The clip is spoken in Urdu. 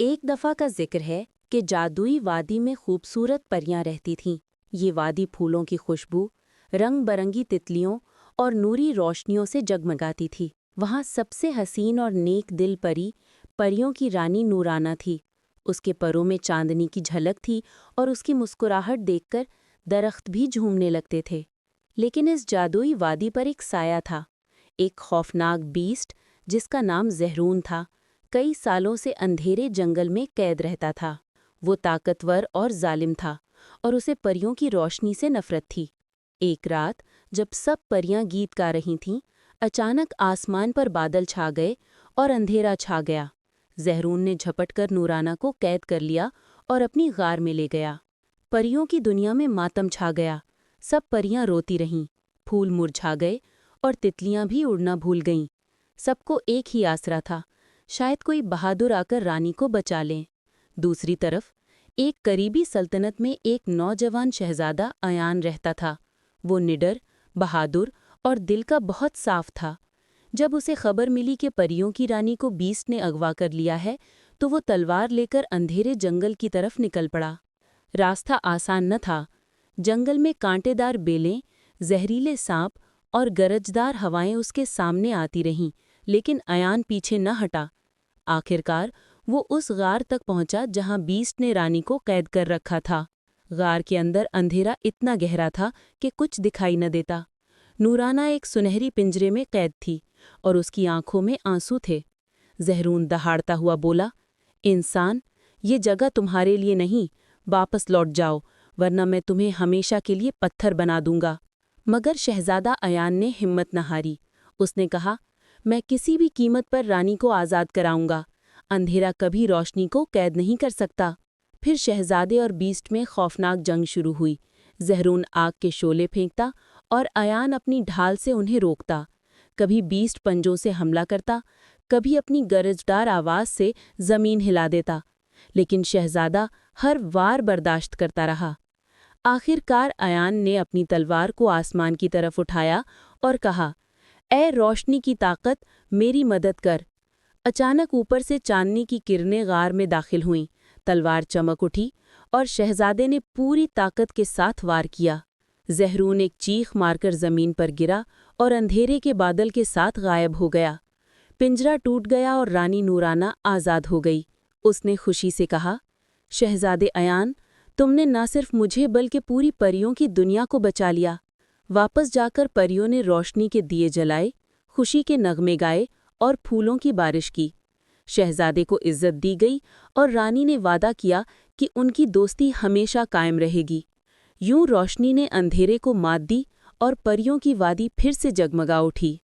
ایک دفعہ کا ذکر ہے کہ جادوئی وادی میں خوبصورت پریاں رہتی تھیں۔ یہ وادی پھولوں کی خوشبو، رنگ برنگی تتلیوں اور نوری روشنیوں سے جگمگاتی تھی۔ وہاں سب سے حسین اور نیک دل پری پریوں کی رانی نورانہ تھی۔ اس کے پروں میں چاندنی کی جھلک تھی اور اس کی مسکراہٹ دیکھ کر درخت بھی جھومنے لگتے تھے۔ لیکن اس جادوئی وادی پر ایک سایہ تھا، ایک خوفناک بیسٹ جس کا نام زہرون تھا۔ کئی سالوں سے اندھیرے جنگل میں قید رہتا تھا۔ وہ طاقتور اور ظالم تھا اور اسے پریوں کی روشنی سے نفرت تھی۔ ایک رات جب سب پریاں گیت گا رہی تھیں، اچانک آسمان پر بادل چھا گئے اور اندھیرا چھا گیا۔ زہرون نے جھپٹ کر نورانہ کو قید کر لیا اور اپنی غار میں لے گیا۔ پریوں کی دنیا میں ماتم چھا گیا۔ سب پریاں روتی رہیں، پھول مرجھا گئے اور تتلیاں بھی اڑنا بھول گئیں۔ سب کو ایک ہی آسرا تھا، شاید کوئی بہادر آ کر رانی کو بچا لیں۔ دوسری طرف ایک قریبی سلطنت میں ایک نوجوان شہزادہ ایان رہتا تھا۔ وہ نڈر، بہادر اور دل کا بہت صاف تھا۔ جب اسے خبر ملی کہ پریوں کی رانی کو بیسٹ نے اغوا کر لیا ہے تو وہ تلوار لے کر اندھیرے جنگل کی طرف نکل پڑا۔ راستہ آسان نہ تھا۔ جنگل میں کانٹے دار بیلیں، زہریلے سانپ اور گرجدار ہوائیں اس کے سامنے آتی رہیں، لیکن ایان پیچھے نہ ہٹا۔ آخرکار وہ اس غار تک پہنچا جہاں بیسٹ نے رانی کو قید کر رکھا تھا۔ غار کے اندر اندھیرا اتنا گہرا تھا کہ کچھ دکھائی نہ دیتا۔ نورانہ ایک سنہری پنجرے میں قید تھی اور اس کی آنکھوں میں آنسو تھے۔ زہرون دہاڑتا ہوا بولا، انسان، یہ جگہ تمہارے لیے نہیں، واپس لوٹ جاؤ ورنہ میں تمہیں ہمیشہ کے لیے پتھر بنا دوں گا۔ مگر شہزادہ ایان نے ہمت نہ ہاری۔ اس نے کہا، میں کسی بھی قیمت پر رانی کو آزاد کراؤں گا۔ اندھیرا کبھی روشنی کو قید نہیں کر سکتا۔ پھر شہزادے اور بیسٹ میں خوفناک جنگ شروع ہوئی۔ زہرون آگ کے شعلے پھینکتا اور ایان اپنی ڈھال سے انہیں روکتا۔ کبھی بیسٹ پنجوں سے حملہ کرتا، کبھی اپنی گرجدار آواز سے زمین ہلا دیتا، لیکن شہزادہ ہر وار برداشت کرتا رہا۔ آخر کار ایان نے اپنی تلوار کو آسمان کی طرف اٹھایا اور کہا، اے روشنی کی طاقت، میری مدد کر۔ اچانک اوپر سے چاندنی کی کرنیں غار میں داخل ہوئیں، تلوار چمک اٹھی اور شہزادے نے پوری طاقت کے ساتھ وار کیا۔ زہرون ایک چیخ مار کر زمین پر گرا اور اندھیرے کے بادل کے ساتھ غائب ہو گیا۔ پنجرا ٹوٹ گیا اور رانی نورانہ آزاد ہو گئی۔ اس نے خوشی سے کہا، شہزادے ایان، تم نے نہ صرف مجھے بلکہ پوری پریوں کی دنیا کو بچا لیا۔ واپس جا کر پریوں نے روشنی کے دیے جلائے، خوشی کے نغمے گائے اور پھولوں کی بارش کی۔ شہزادے کو عزت دی گئی اور رانی نے وعدہ کیا کہ ان کی دوستی ہمیشہ قائم رہے گی۔ یوں روشنی نے اندھیرے کو مات دی اور پریوں کی وادی پھر سے جگمگا اٹھی۔